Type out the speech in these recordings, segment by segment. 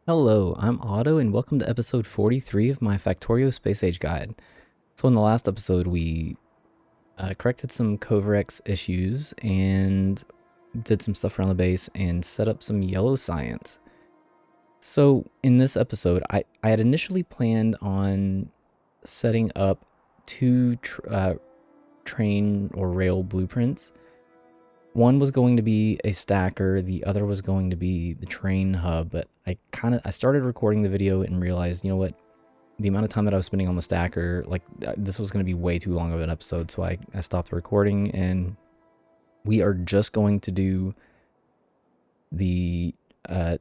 Hello, I'm Otto, and welcome to episode 43 of my Factorio Space Age Guide. So in the last episode, we corrected some Covarex issues and did some stuff around the base and set up some yellow science. So in this episode, I had initially planned on setting up two train or rail blueprints. One was going to be a stacker, the other was going to be the train hub, but I started recording the video and realized, you know what, the amount of time that I was spending on the stacker, this was going to be way too long of an episode, so I stopped recording, and we are just going to do the kind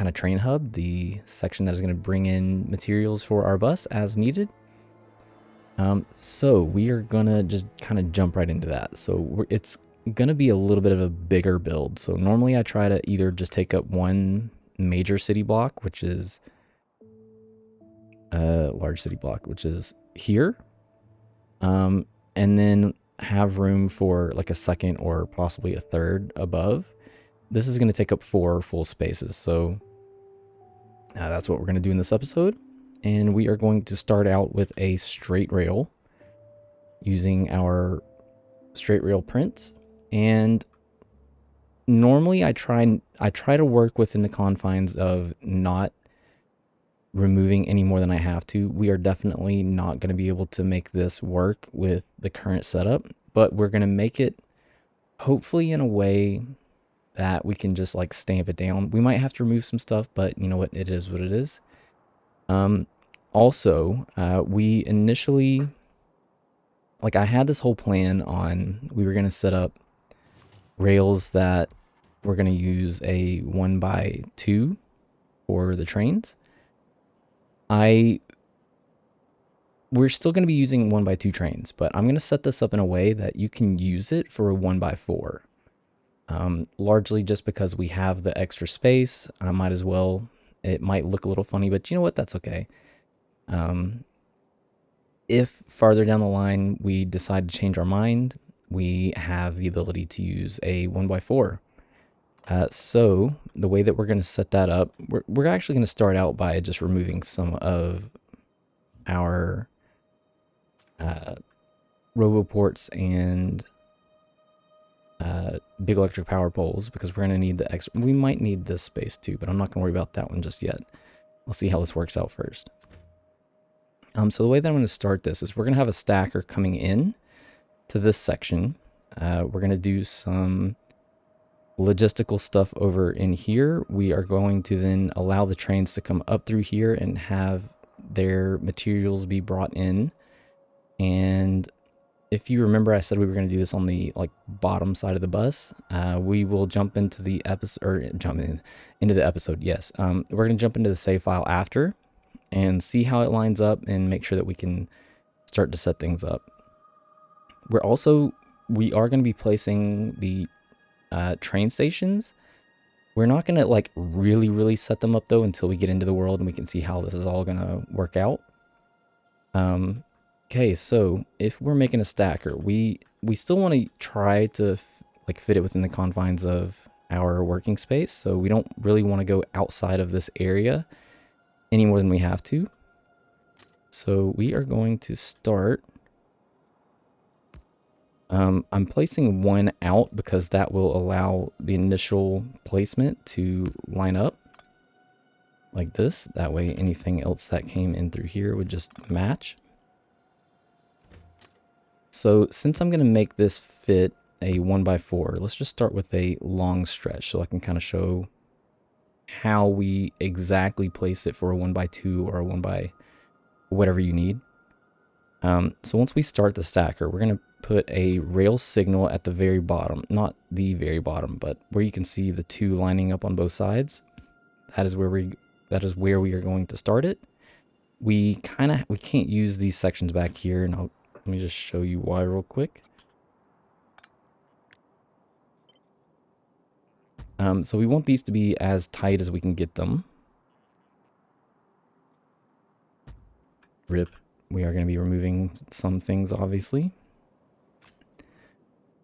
of train hub, the section that is going to bring in materials for our bus as needed. So we are gonna just kind of jump right into that. So it's gonna be a little bit of a bigger build. So normally I try to either just take up one major city block, which is a large city block, which is here, and then have room for like a second or possibly a third above. This is going to take up 4 full spaces, so that's what we're going to do in this episode. And we are going to start out with a straight rail using our straight rail prints. And normally I try to work within the confines of not removing any more than I have to. We are definitely not going to be able to make this work with the current setup, but we're going to make it hopefully in a way that we can just like stamp it down. We might have to remove some stuff, but you know what, it is what it is. Also, we initially, like, I had this whole plan on, we were going to set up rails that we're going to use a 1x2 for the trains. We're still going to be using 1x2 trains, but I'm going to set this up in a way that you can use it for a 1x4. Largely just because we have the extra space. I might as well. It might look a little funny, but you know what? That's okay. If farther down the line we decide to change our mind, we have the ability to use a 1x4. So the way that we're going to set that up, we're actually going to start out by just removing some of our roboports and big electric power poles, because we're going to need the extra. We might need this space too, but I'm not going to worry about that one just yet. We'll see how this works out first. So the way that I'm going to start this is we're going to have a stacker coming in to this section. We're going to do some logistical stuff over in here. We are going to then allow the trains to come up through here and have their materials be brought in. And if you remember, I said we were going to do this on the bottom side of the bus. We will jump into the episode, or into the episode. Yes, we're going to jump into the save file after and see how it lines up and make sure that we can start to set things up. We are going to be placing the train stations. We're not going to really set them up though until we get into the world and we can see how this is all going to work out. Okay, so if we're making a stacker, we still want to try to fit it within the confines of our working space. So we don't really want to go outside of this area any more than we have to. So we are going to start. I'm placing one out because that will allow the initial placement to line up like this. That way anything else that came in through here would just match. So since I'm going to make this fit a 1x4, let's just start with a long stretch so I can kind of show how we exactly place it for a 1x2 or a 1x whatever you need. So once we start the stacker, we're going to put a rail signal at the very bottom, not the very bottom, but where you can see the 2 lining up on both sides. That is where we are going to start it. We can't use these sections back here, and let me just show you why real quick. So we want these to be as tight as we can get them. Rip. We are going to be removing some things, obviously.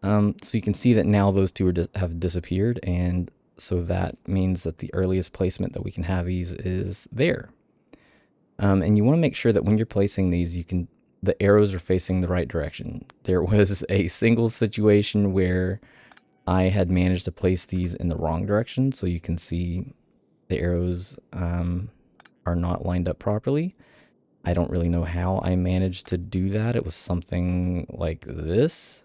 So you can see that now those 2 have disappeared, and So that means that the earliest placement that we can have these is there. And you want to make sure that when you're placing these, the arrows are facing the right direction. There was a single situation where I had managed to place these in the wrong direction, so you can see the arrows are not lined up properly. I don't really know how I managed to do that. It was something like this.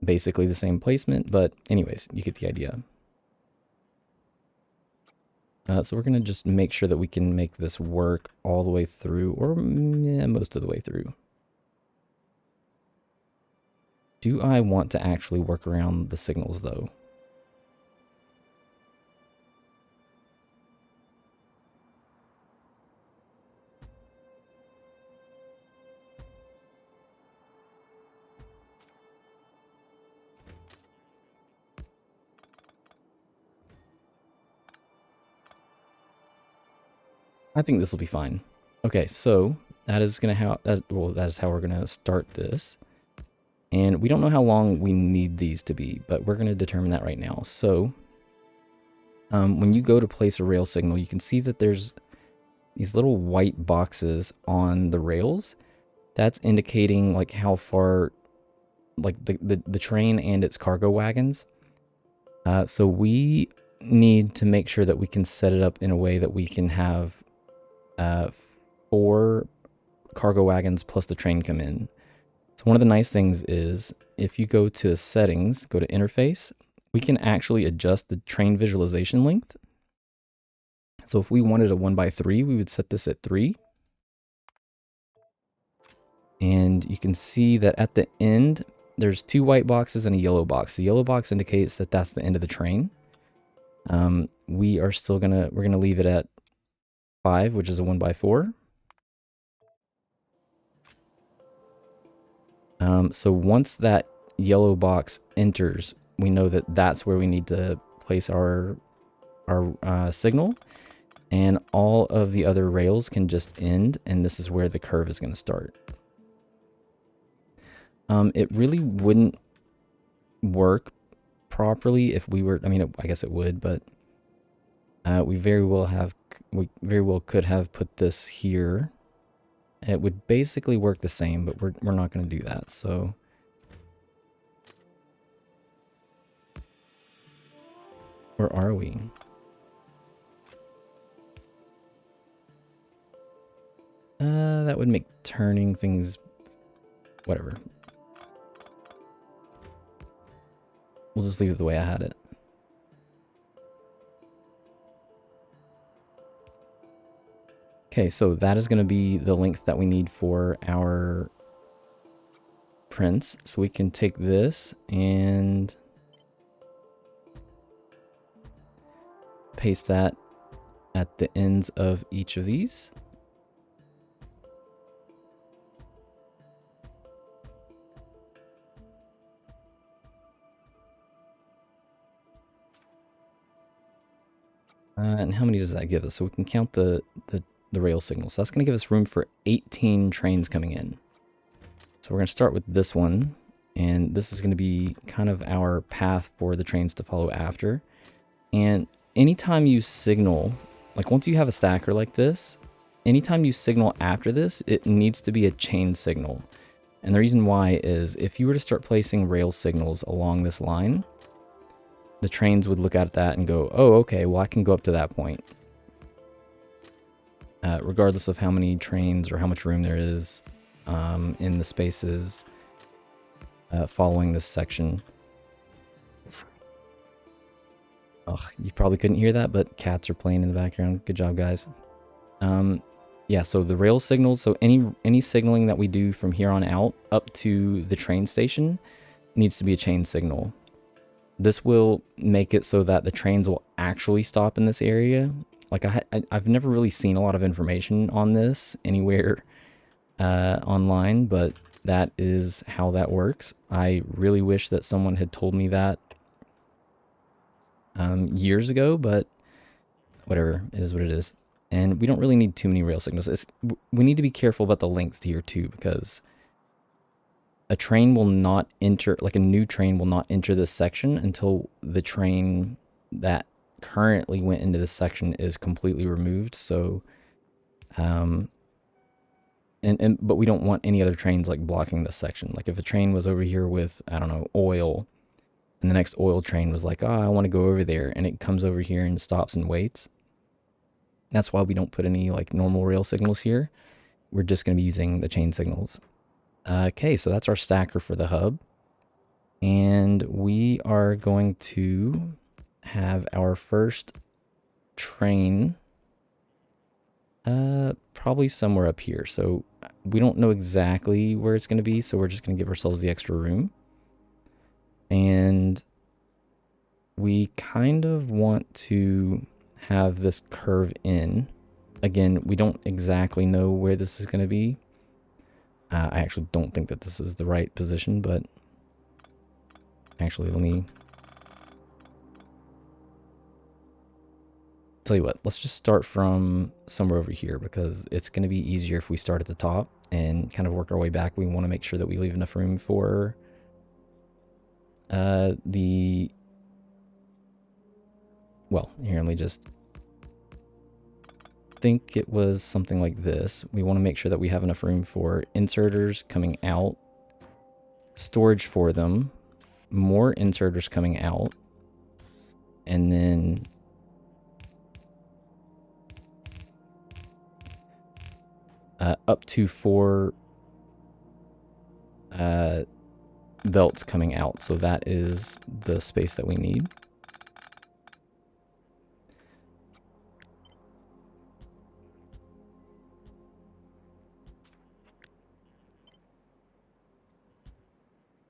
Basically the same placement, but anyways, you get the idea. So we're going to just make sure that we can make this work all the way through, or most of the way through. Do I want to actually work around the signals, though? I think this will be fine. Okay, so that is how we're gonna start this. And we don't know how long we need these to be, but we're gonna determine that right now. So when you go to place a rail signal, you can see that there's these little white boxes on the rails. That's indicating like how far, like the train and its cargo wagons. So we need to make sure that we can set it up in a way that we can have 4 cargo wagons plus the train come in. So one of the nice things is if you go to settings, go to interface, we can actually adjust the train visualization length. So if we wanted a 1x3, we would set this at 3. And you can see that at the end, there's 2 white boxes and a yellow box. The yellow box indicates that that's the end of the train. We're gonna leave it at 5, which is a 1x4. So once that yellow box enters, we know that that's where we need to place our signal, and all of the other rails can just end, and this is where the curve is going to start. It really wouldn't work properly if we were, I mean, I guess it would, but we very well could have put this here. It would basically work the same, but we're not going to do that. So where are we? That would make turning things whatever. We'll just leave it the way I had it. Okay, so that is going to be the length that we need for our prints. So we can take this and paste that at the ends of each of these. And how many does that give us? So we can count the rail signals. So that's going to give us room for 18 trains coming in. So we're going to start with this one, and this is going to be kind of our path for the trains to follow after. And anytime you signal, like once you have a stacker like this, anytime you signal after this, it needs to be a chain signal. And the reason why is if you were to start placing rail signals along this line, the trains would look at that and go, oh, okay, well, I can go up to that point. Regardless of how many trains or how much room there is in the spaces following this section. Oh, you probably couldn't hear that, but cats are playing in the background. Good job, guys. Yeah, so the rail signals, so any signaling that we do from here on out up to the train station needs to be a chain signal. This will make it so that the trains will actually stop in this area. Like I've never really seen a lot of information on this anywhere online, but that is how that works. I really wish that someone had told me that years ago, but whatever, it is what it is. And we don't really need too many rail signals. We need to be careful about the length here too, because a train will not enter, like a new train will not enter this section until the train that currently went into this section is completely removed. So, but we don't want any other trains like blocking this section. Like if a train was over here with, I don't know, oil, and the next oil train was like, oh, I want to go over there, and it comes over here and stops and waits. That's why we don't put any like normal rail signals here. We're just going to be using the chain signals. Okay, so that's our stacker for the hub. And we are going to have our first train probably somewhere up here. So we don't know exactly where it's going to be, so we're just going to give ourselves the extra room. And we kind of want to have this curve in. Again, we don't exactly know where this is going to be. I actually don't think that this is the right position, but actually, let me tell you what, let's just start from somewhere over here because it's going to be easier if we start at the top and kind of work our way back. We want to make sure that we leave enough room for well, here, let me just think it was something like this. We want to make sure that we have enough room for inserters coming out, storage for them, more inserters coming out, and then up to 4 belts coming out. So that is the space that we need.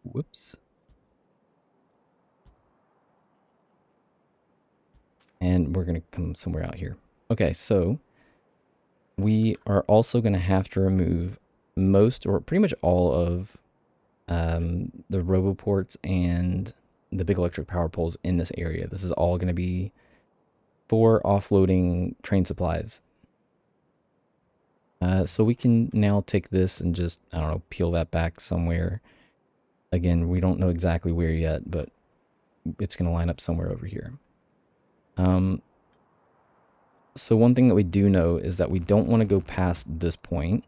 Whoops. And we're going to come somewhere out here. Okay, so we are also going to have to remove most or pretty much all of the roboports and the big electric power poles in this area. This is all going to be for offloading train supplies. So we can now take this and just, I don't know, peel that back somewhere. Again, we don't know exactly where yet, but it's going to line up somewhere over here. So one thing that we do know is that we don't want to go past this point.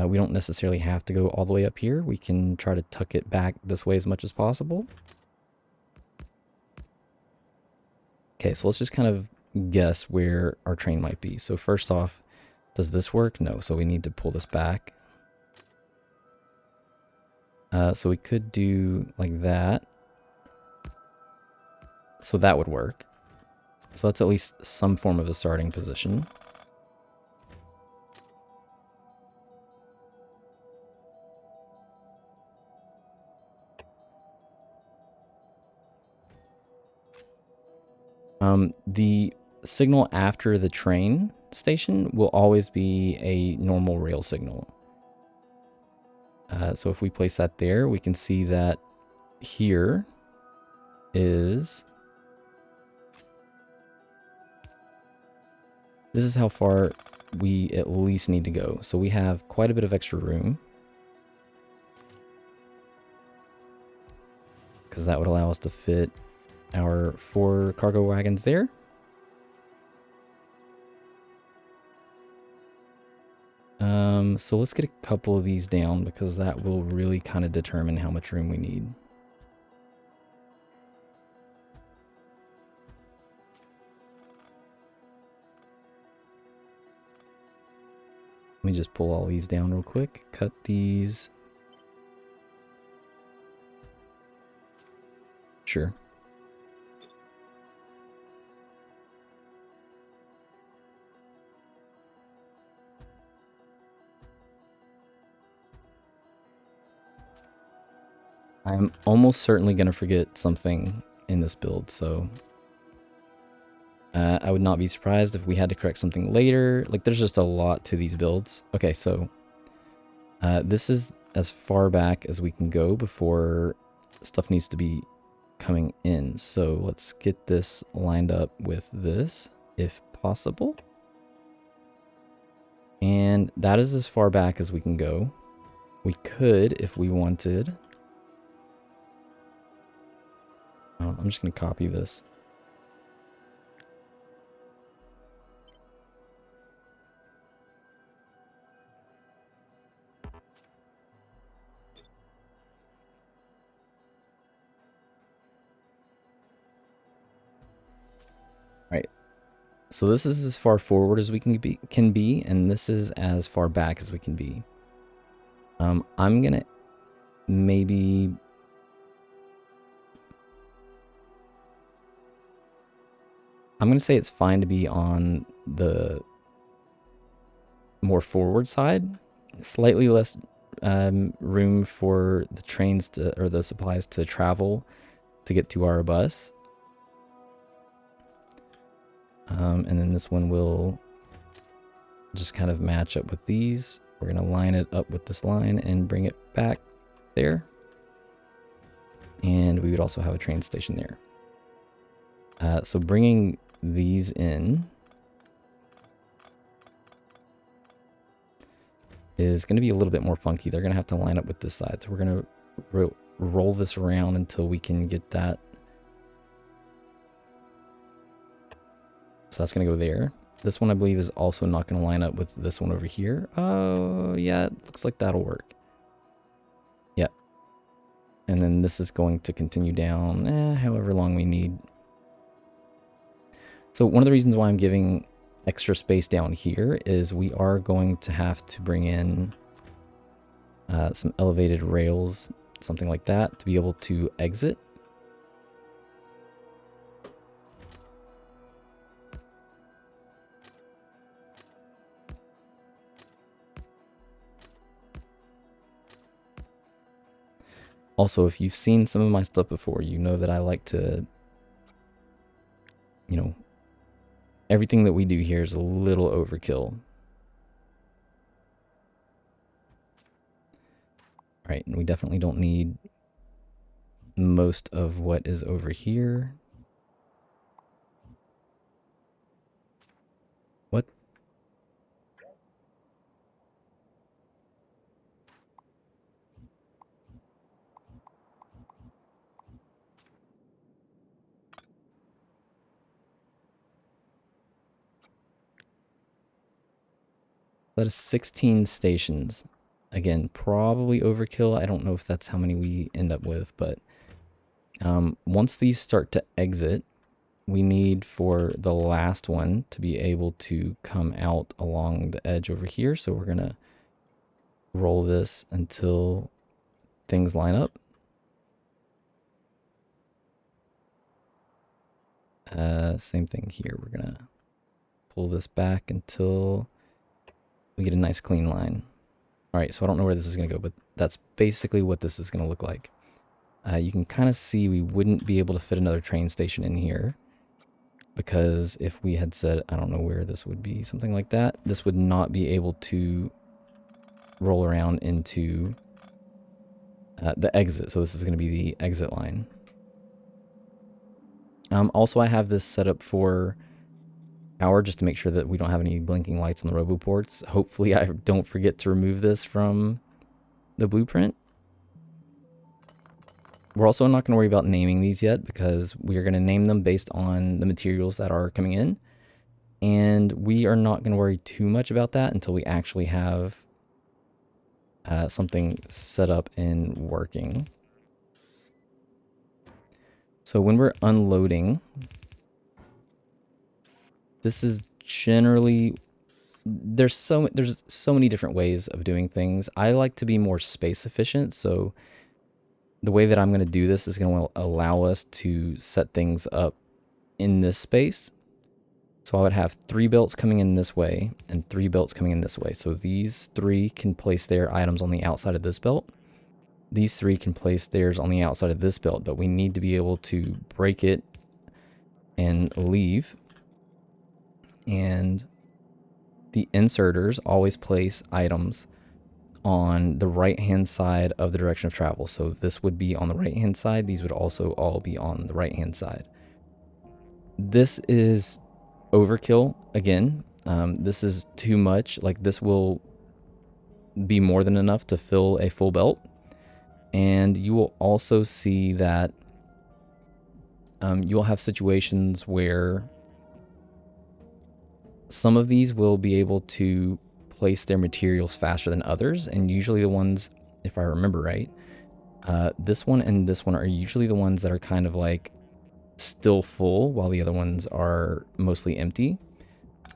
We don't necessarily have to go all the way up here. We can try to tuck it back this way as much as possible. Okay, so let's just kind of guess where our train might be. So first off, does this work? No, so we need to pull this back. So we could do like that. So that would work. So that's at least some form of a starting position. The signal after the train station will always be a normal rail signal. So if we place that there, we can see that here is... This is how far we at least need to go. So we have quite a bit of extra room, because that would allow us to fit our 4 cargo wagons there. So let's get a couple of these down because that will really kind of determine how much room we need. Let me just pull all these down real quick. Cut these. Sure. I'm almost certainly going to forget something in this build, so I would not be surprised if we had to correct something later. Like, there's just a lot to these builds. Okay, so this is as far back as we can go before stuff needs to be coming in. So let's get this lined up with this, if possible. And that is as far back as we can go. We could, if we wanted. I'm just going to copy this. Right. So this is as far forward as we can be, and this is as far back as we can be. I'm gonna maybe say it's fine to be on the more forward side, slightly less room for the trains to, or the supplies to travel to get to our bus. And then this one will just kind of match up with these. We're going to line it up with this line and bring it back there. And we would also have a train station there. So bringing these in is going to be a little bit more funky. They're going to have to line up with this side. So we're going to roll this around until we can get that. So that's going to go there. This one, I believe, is also not going to line up with this one over here. Oh, yeah, it looks like that'll work. Yeah. And then this is going to continue down however long we need. So one of the reasons why I'm giving extra space down here is we are going to have to bring in some elevated rails, something like that, to be able to exit. Also, if you've seen some of my stuff before, you know that I like to, you know, everything that we do here is a little overkill. Right, and we definitely don't need most of what is over here. What? That is 16 stations. Again, probably overkill. I don't know if that's how many we end up with, but once these start to exit, we need for the last one to be able to come out along the edge over here. So we're going to roll this until things line up. Same thing here. We're going to pull this back until we get a nice clean line. All right, so I don't know where this is going to go, but that's basically what this is going to look like. You can kind of see we wouldn't be able to fit another train station in here, because if we had said, I don't know where this would be, something like that, this would not be able to roll around into the exit. So this is going to be the exit line. Also, I have this set up for power just to make sure that we don't have any blinking lights on the roboports. Hopefully I don't forget to remove this from the blueprint. We're also not going to worry about naming these yet, because we are going to name them based on the materials that are coming in. And we are not going to worry too much about that until we actually have something set up and working. So when we're unloading, this is generally, there's so many different ways of doing things. I like to be more space efficient, so the way that I'm going to do this is going to allow us to set things up in this space. So I would have 3 belts coming in this way and 3 belts coming in this way. So these 3 can place their items on the outside of this belt. These 3 can place theirs on the outside of this belt, but we need to be able to break it and leave. And the inserters always place items on the right-hand side of the direction of travel. So this would be on the right-hand side. These would also all be on the right-hand side. This is overkill again. This is too much. Like, this will be more than enough to fill a full belt. And you will also see that you'll have situations where some of these will be able to place their materials faster than others, and usually the ones, if I remember right, this one and this one are usually the ones that are kind of like still full while the other ones are mostly empty.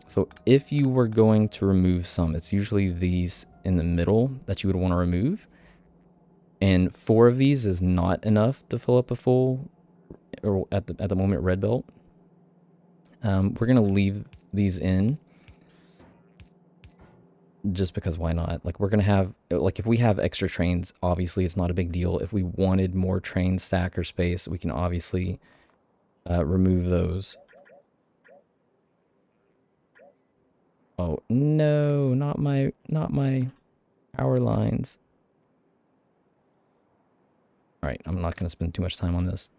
So if you were going to remove some, it's usually these in the middle that you would want to remove. And 4 of these is not enough to fill up a full, or at the moment, red belt. We're going to leave these in just because why not? Like, we're going to have, like, if we have extra trains, obviously it's not a big deal. If we wanted more train stacker space, we can obviously remove those. Oh, no, not my power lines. All right, I'm not going to spend too much time on this.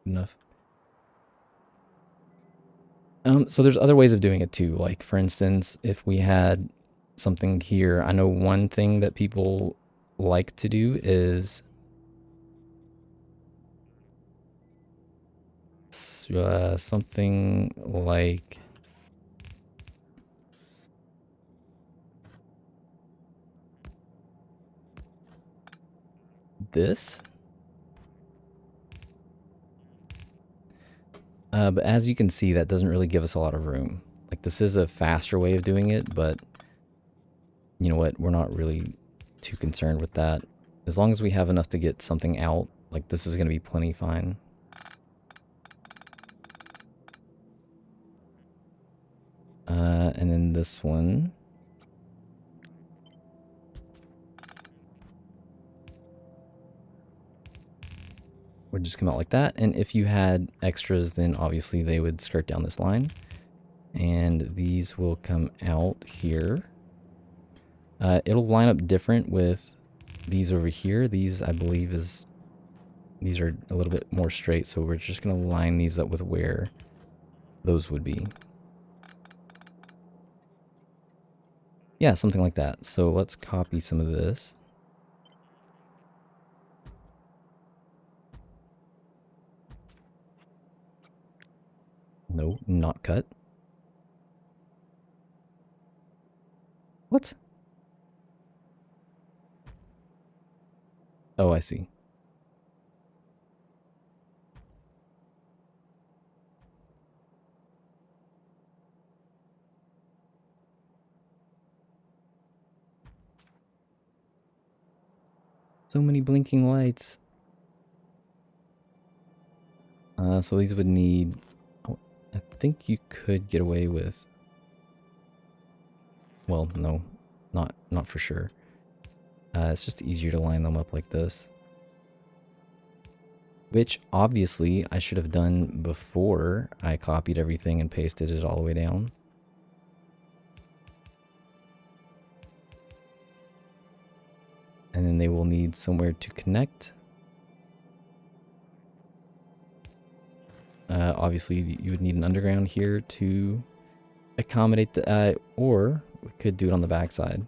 Enough. So there's other ways of doing it too. Like, for instance, if we had something here, I know one thing that people like to do is something like this. But as you can see, that doesn't really give us a lot of room. Like, this is a faster way of doing it, but you know what? We're not really too concerned with that. As long as we have enough to get something out, like, this is going to be plenty fine. And then this one. Would just come out like that. And if you had extras, then obviously they would skirt down this line. And these will come out here. It'll line up different with these over here. These, I believe, these are a little bit more straight, so we're just going to line these up with where those would be. Yeah, something like that. So let's copy some of this. No, not cut. What? Oh, I see. So many blinking lights. So these would need... Oh, I think you could get away with... Well, no, not for sure. It's just easier to line them up like this. Which, obviously, I should have done before I copied everything and pasted it all the way down. And then they will need somewhere to connect. Obviously, you would need an underground here to accommodate the... or we could do it on the backside.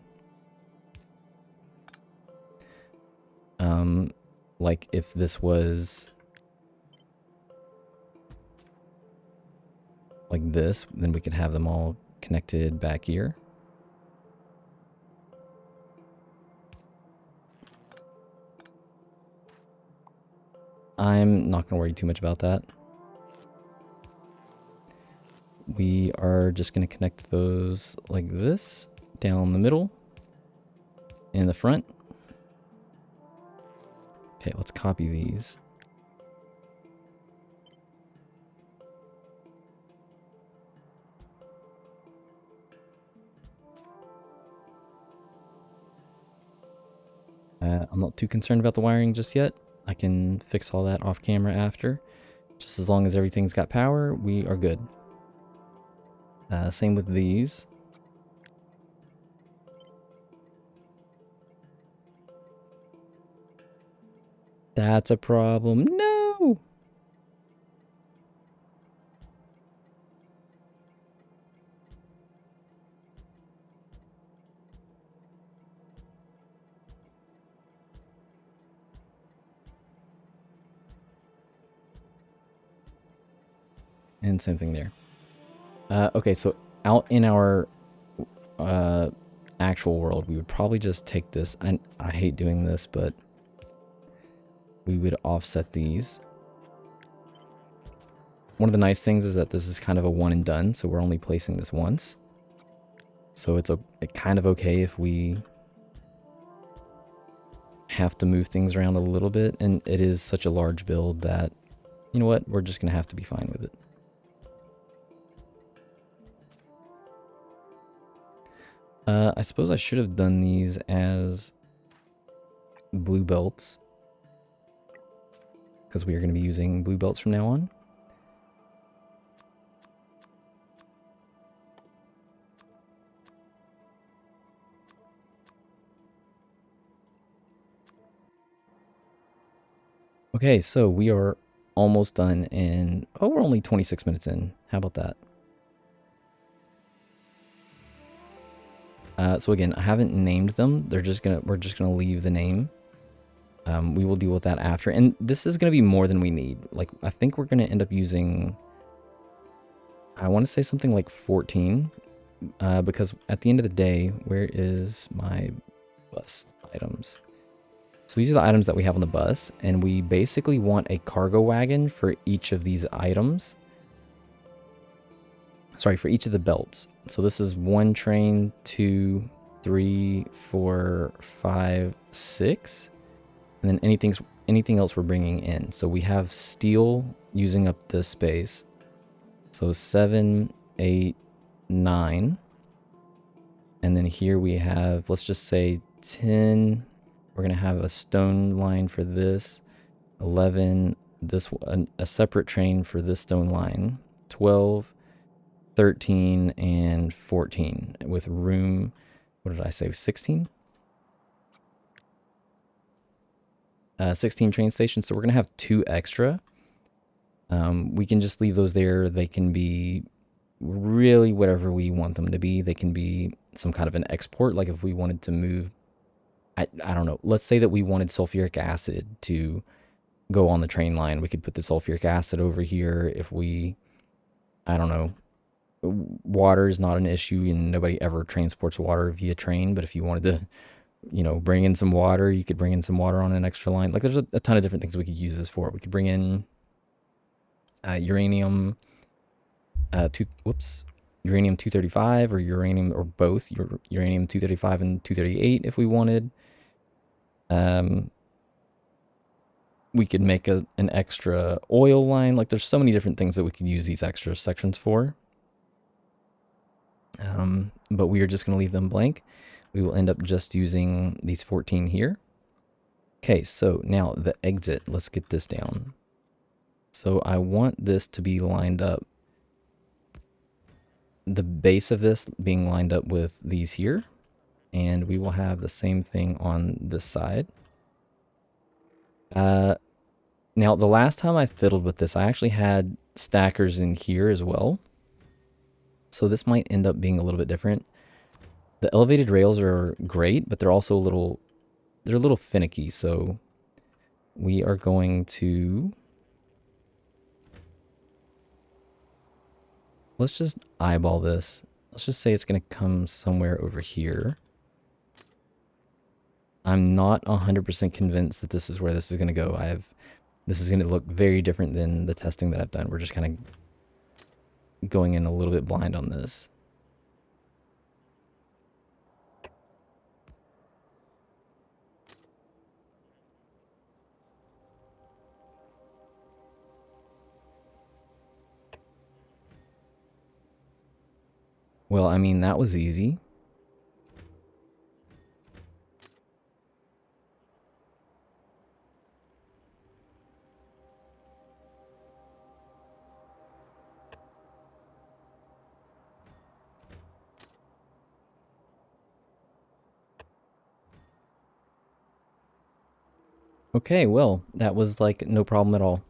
Like, if this was... like this, then we could have them all connected back here. I'm not going to worry too much about that. We are just going to connect those like this, down the middle, in the front. Okay, let's copy these. I'm not too concerned about the wiring just yet. I can fix all that off camera after. Just as long as everything's got power, we are good. Same with these. That's a problem. No! And same thing there. Okay, so out in our actual world, we would probably just take this. I hate doing this, but we would offset these. One of the nice things is that this is kind of a one and done, so we're only placing this once. So it's kind of okay if we have to move things around a little bit, and it is such a large build that, you know what, we're just going to have to be fine with it. I suppose I should have done these as blue belts, because we are going to be using blue belts from now on. Okay, so we are almost done, and oh, we're only 26 minutes in. How about that? So again, I haven't named them. We're just gonna leave the name. We will deal with that after, and this is gonna be more than we need. Like, I think we're gonna end up using, I want to say something like 14, because at the end of the day, where is my bus items? So these are the items that we have on the bus, and we basically want a cargo wagon for each of these items. Sorry, for each of the belts. So this is 1 train, 2, 3, 4, 5, 6. And then anything else we're bringing in. So we have steel using up this space. So 7, 8, 9. And then here we have, let's just say 10. We're going to have a stone line for this. 11, a separate train for this stone line. 12, 13, and 14 with room, what did I say, 16? 16 train stations, so we're going to have 2 extra. We can just leave those there. They can be really whatever we want them to be. They can be some kind of an export, like if we wanted to move, I don't know, let's say that we wanted sulfuric acid to go on the train line. We could put the sulfuric acid over here. If we, I don't know, water is not an issue, and nobody ever transports water via train, but if you wanted to, you know, bring in some water, you could bring in some water on an extra line. Like, there's a ton of different things we could use this for. We could bring in uranium uranium 235, or uranium, or both uranium 235 and 238 if we wanted. We could make an extra oil line. Like, there's so many different things that we could use these extra sections for. But we are just going to leave them blank. We will end up just using these 14 here. Okay, so now the exit, let's get this down. So I want this to be lined up, the base of this being lined up with these here, and we will have the same thing on this side. Now, the last time I fiddled with this, I actually had stackers in here as well. So this might end up being a little bit different. The elevated rails are great, but they're also they're a little finicky. So we are going to, let's just eyeball this. Let's just say it's going to come somewhere over here. I'm not 100% convinced that this is where this is going to go. This is going to look very different than the testing that I've done. We're just kind of going in a little bit blind on this. Well, I mean, that was easy. Okay, well, that was like no problem at all.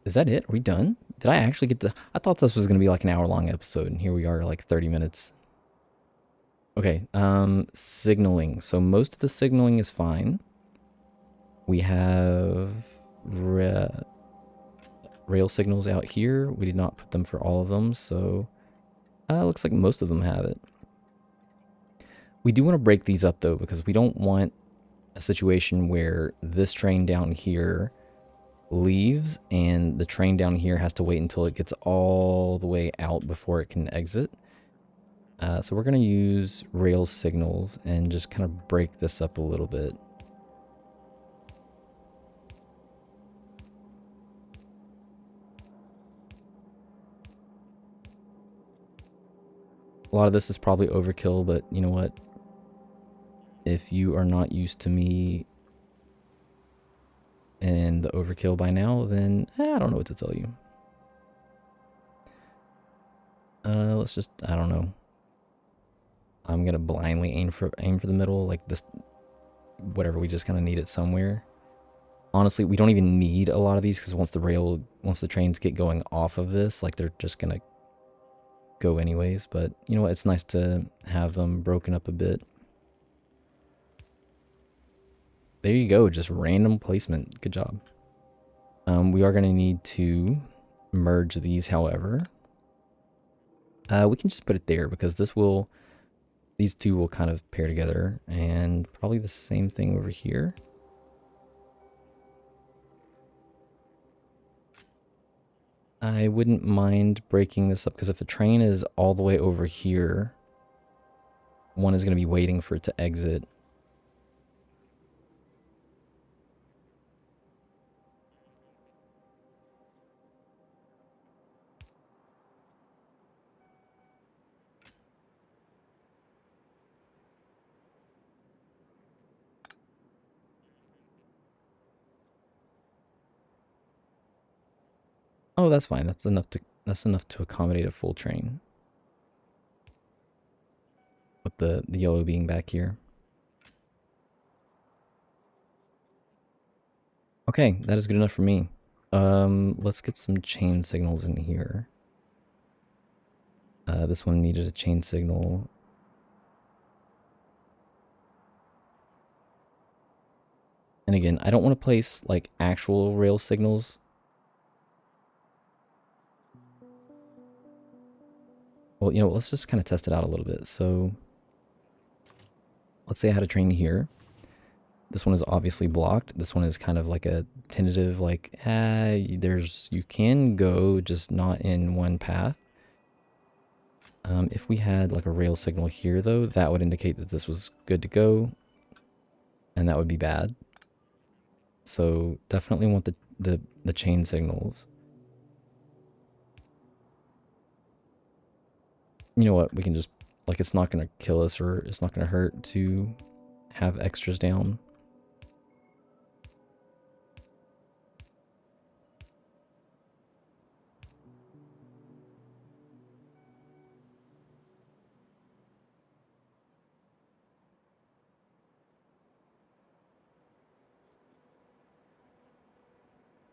Is that it? Are we done? Did I actually get the... I thought this was going to be like an hour-long episode, and here we are, like 30 minutes. Okay, signaling. So most of the signaling is fine. We have rail signals out here. We did not put them for all of them, so looks like most of them have it. We do want to break these up though, because we don't want a situation where this train down here leaves and the train down here has to wait until it gets all the way out before it can exit. So we're going to use rail signals and just kind of break this up a little bit. A lot of this is probably overkill, but you know what? If you are not used to me and the overkill by now, then I don't know what to tell you. Let's just, I don't know. I'm gonna blindly aim for the middle, like this, whatever. We just kind of need it somewhere. Honestly, we don't even need a lot of these because once the trains get going off of this, like they're just gonna go anyways. But you know what? It's nice to have them broken up a bit. There you go, just random placement. Good job. We are going to need to merge these, however. We can just put it there because these two will kind of pair together, and probably the same thing over here. I wouldn't mind breaking this up because if a train is all the way over here, one is going to be waiting for it to exit. Oh, that's fine. That's enough to accommodate a full train. With the yellow being back here. Okay, that is good enough for me. Let's get some chain signals in here. This one needed a chain signal. And again, I don't want to place like actual rail signals. Well, you know, let's just kind of test it out a little bit. So let's say I had a train here. This one is obviously blocked. This one is kind of like a tentative, like, you can go, just not in one path. If we had like a rail signal here though, that would indicate that this was good to go. And that would be bad. So definitely want the chain signals. You know what, we can just, like, it's not going to kill us or it's not going to hurt to have extras down.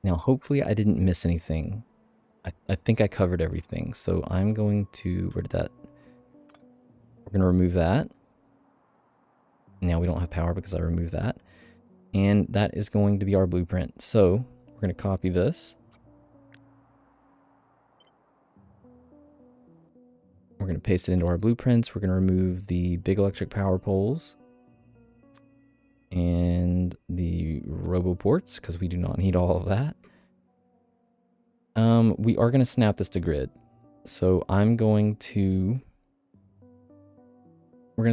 Now, hopefully I didn't miss anything. I think I covered everything. So I'm going to, we're going to remove that. Now we don't have power because I removed that. And that is going to be our blueprint. So we're going to copy this. We're going to paste it into our blueprints. We're going to remove the big electric power poles and the roboports because we do not need all of that. We are going to snap this to grid. So we're going to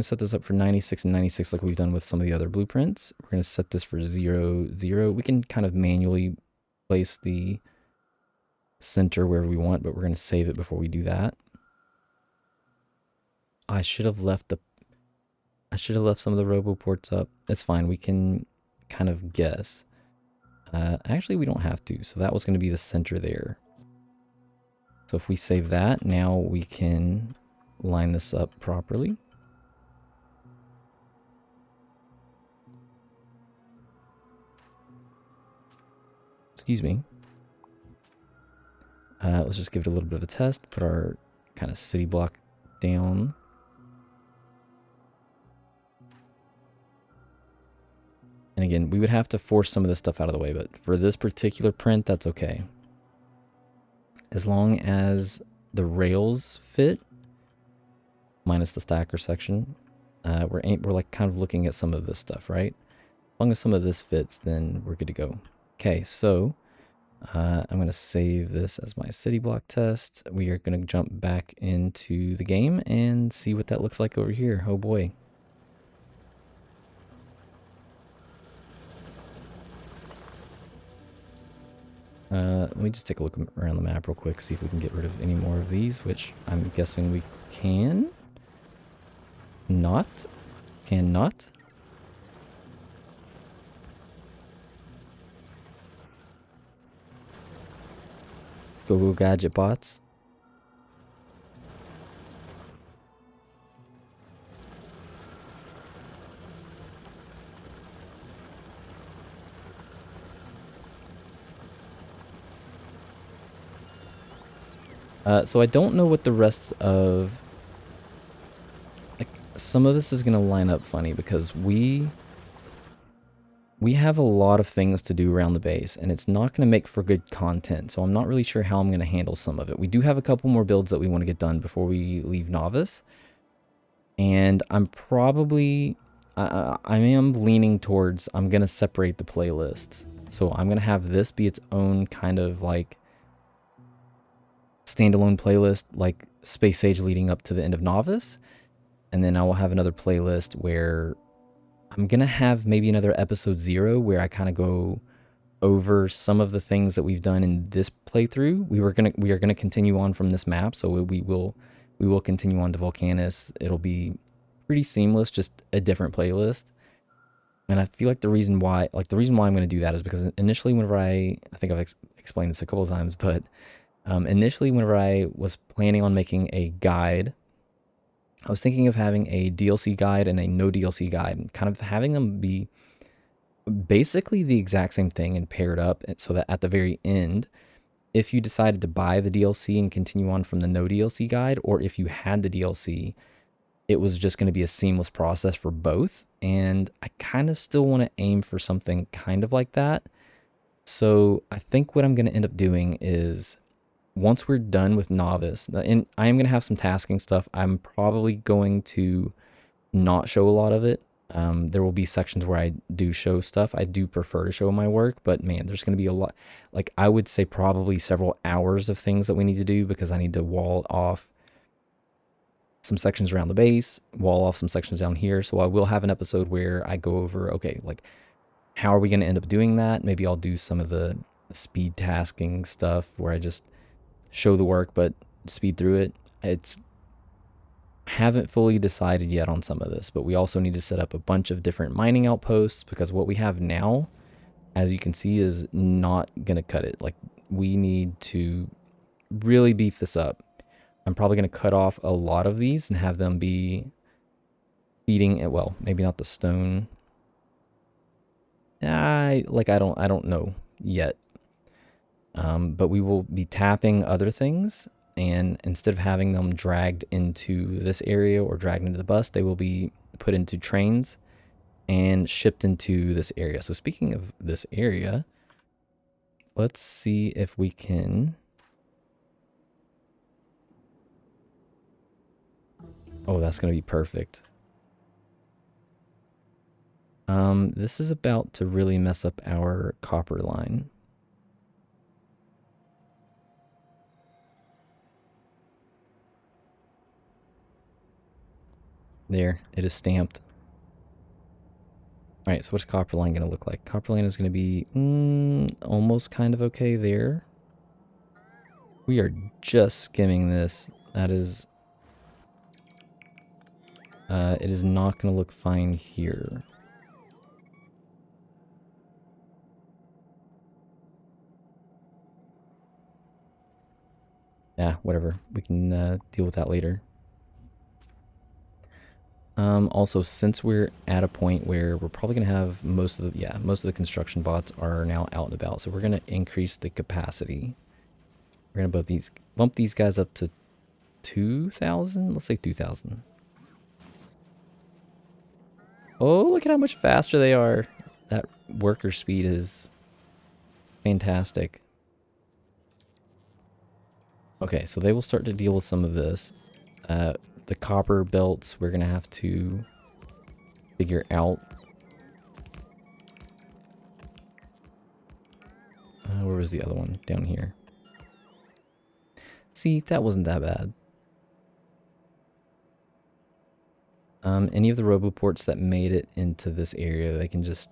set this up for 96 and 96 like we've done with some of the other blueprints. We're going to set this for 0, 0. We can kind of manually place the center wherever we want, but we're going to save it before we do that. I should have left some of the roboports up. It's fine. We can kind of guess. Actually, we don't have to. So that was going to be the center there. So if we save that, now we can line this up properly. Excuse me. Let's just give it a little bit of a test. Put our kind of city block down. And again, we would have to force some of this stuff out of the way, but for this particular print, that's okay. as long as the rails fit, minus the stacker section, we're like kind of looking at some of this stuff, right? As long as some of this fits, then we're good to go. Okay, so I'm going to save this as my city block test. We are going to jump back into the game and see what that looks like over here. Oh boy. Let me just take a look around the map real quick, see if we can get rid of any more of these, which I'm guessing we can. Not. Cannot. Go gadget bots. So I don't know what the rest of... Like, some of this is going to line up funny because we have a lot of things to do around the base, and it's not going to make for good content, so I'm not really sure how I'm going to handle some of it. We do have a couple more builds that we want to get done before we leave Novice, and I'm probably... I am leaning towards I'm going to separate the playlist. So I'm going to have this be its own kind of like standalone playlist, like Space Age leading up to the end of Novice. And then I will have another playlist where I'm going to have maybe another episode 0 where I kind of go over some of the things that we've done in this playthrough. We are going to continue on from this map, so we will continue on to Volcanus. It'll be pretty seamless, just a different playlist. And I feel like the reason why I'm going to do that is because initially whenever I think I've explained this a couple of times, but initially whenever I was planning on making a guide, I was thinking of having a DLC guide and a no DLC guide, and kind of having them be basically the exact same thing and paired up, so that at the very end, if you decided to buy the DLC and continue on from the no DLC guide, or if you had the DLC, it was just going to be a seamless process for both. And I kind of still want to aim for something kind of like that. So I think what I'm going to end up doing is, once we're done with Novice, and I am going to have some tasking stuff, I'm probably going to not show a lot of it. There will be sections where I do show stuff. I do prefer to show my work, but man, there's going to be a lot. Like, I would say probably several hours of things that we need to do, because I need to wall off some sections around the base, wall off some sections down here. So I will have an episode where I go over, okay, like, how are we going to end up doing that? Maybe I'll do some of the speed tasking stuff where I just show the work but speed through it. It's haven't fully decided yet on some of this, but we also need to set up a bunch of different mining outposts, because what we have now, as you can see, is not going to cut it. Like, we need to really beef this up. I'm probably going to cut off a lot of these and have them be feeding it. Well, maybe not the stone. I don't know yet. But we will be tapping other things, and instead of having them dragged into this area or dragged into the bus, they will be put into trains and shipped into this area. So speaking of this area, let's see if we can... Oh, that's going to be perfect. This is about to really mess up our copper line. There, it is stamped. Alright, so what's copper line going to look like? Copper line is going to be almost kind of okay there. We are just skimming this. That is... it is not going to look fine here. Yeah, whatever. We can deal with that later. Also, since we're at a point where we're probably going to have most of the construction bots are now out and about, so we're going to increase the capacity. We're going to bump these guys up to 2,000. Let's say 2,000. Oh, look at how much faster they are. That worker speed is fantastic. Okay, so they will start to deal with some of this. The copper belts we're gonna have to figure out. Where was the other one? Down here. See, that wasn't that bad. Any of the roboports that made it into this area, they can just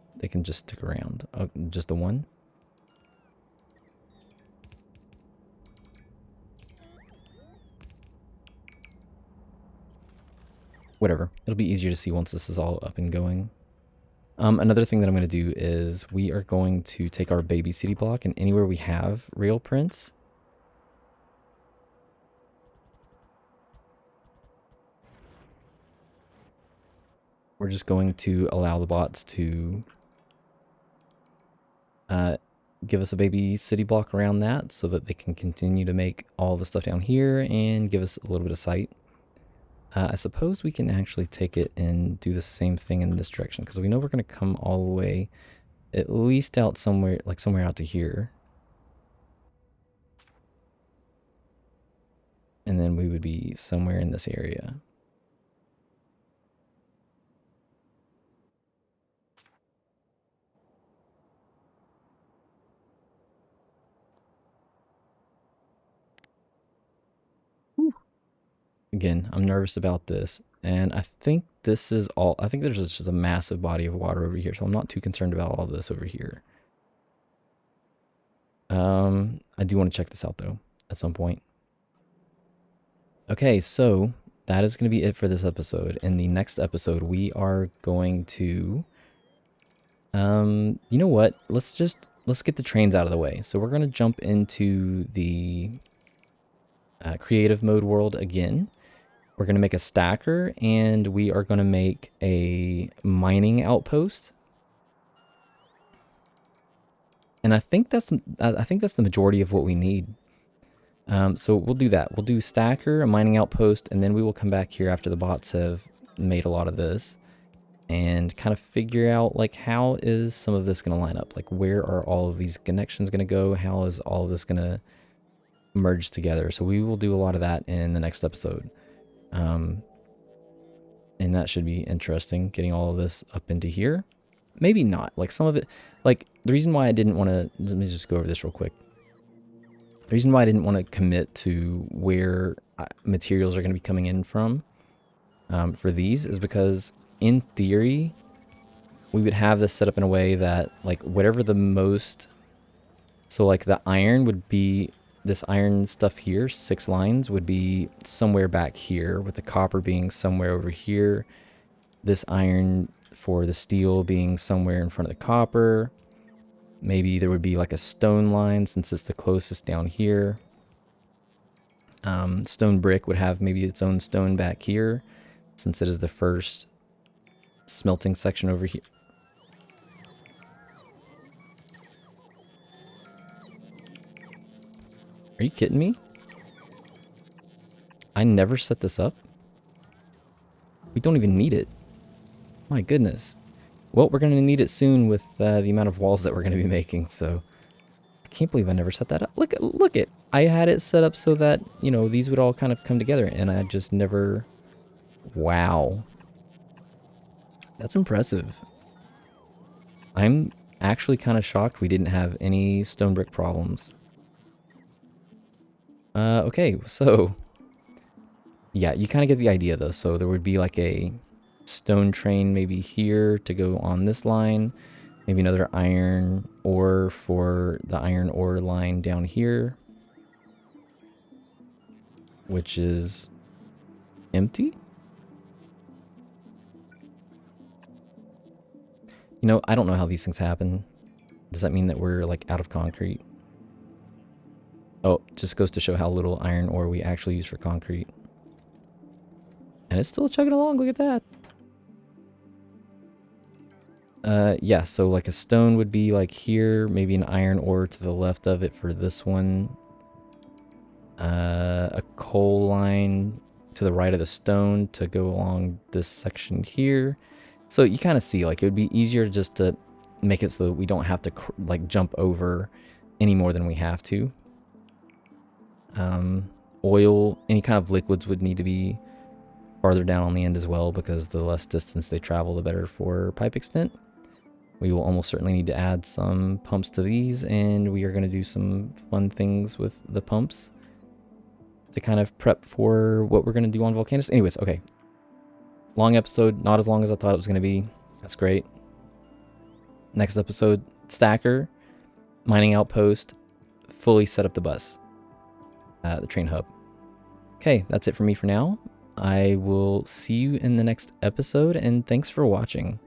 stick around. Just the one? Whatever. It'll be easier to see once this is all up and going. Another thing that I'm going to do is we are going to take our baby city block, and anywhere we have rail prints, we're just going to allow the bots to give us a baby city block around that so that they can continue to make all the stuff down here and give us a little bit of sight. I suppose we can actually take it and do the same thing in this direction, because we know we're going to come all the way at least out somewhere, like somewhere out to here. And then we would be somewhere in this area. Again, I'm nervous about this. And I think this is all, I think there's just a massive body of water over here, so I'm not too concerned about all this over here. I do want to check this out though, at some point. Okay, so that is going to be it for this episode. In the next episode, we are going to, you know what? Let's get the trains out of the way. So we're going to jump into the creative mode world again. We're going to make a stacker, and we are going to make a mining outpost. And I think that's the majority of what we need. So we'll do that. We'll do stacker, a mining outpost, and then we will come back here after the bots have made a lot of this and kind of figure out like how is some of this going to line up? Like where are all of these connections going to go? How is all of this going to merge together? So we will do a lot of that in the next episode. And that should be interesting, getting all of this up into here. Maybe not. Like some of it, like the reason why I didn't want to, let me just go over this real quick. The reason why I didn't want to commit to where materials are going to be coming in from for these is because in theory, we would have this set up in a way that like whatever the most, so like the iron would be, this iron stuff here, 6 lines, would be somewhere back here, with the copper being somewhere over here. This iron for the steel being somewhere in front of the copper. Maybe there would be like a stone line since it's the closest down here. Stone brick would have maybe its own stone back here since it is the first smelting section over here. Are you kidding me? I never set this up. We don't even need it. My goodness. Well, we're going to need it soon with the amount of walls that we're going to be making, so I can't believe I never set that up. Look it. I had it set up so that, you know, these would all kind of come together, and I just never... Wow. That's impressive. I'm actually kind of shocked we didn't have any stone brick problems. Okay, so... Yeah, you kind of get the idea, though. So there would be like a stone train maybe here to go on this line. Maybe another iron ore for the iron ore line down here, which is empty. You know, I don't know how these things happen. Does that mean that we're like out of concrete? Oh, just goes to show how little iron ore we actually use for concrete. And it's still chugging along, look at that. Yeah, so like a stone would be like here, maybe an iron ore to the left of it for this one. A coal line to the right of the stone to go along this section here. So you kind of see, like, it would be easier just to make it so that we don't have to like jump over any more than we have to. oil, any kind of liquids would need to be farther down on the end as well, because the less distance they travel, the better for pipe extent. We will almost certainly need to add some pumps to these, and we are going to do some fun things with the pumps to kind of prep for what we're going to do on Volcanus. Anyways, okay. Long episode, not as long as I thought it was going to be. That's great. Next episode, stacker, mining outpost, fully set up the bus, the train hub. Okay, that's it for me for now. I will see you in the next episode, and thanks for watching.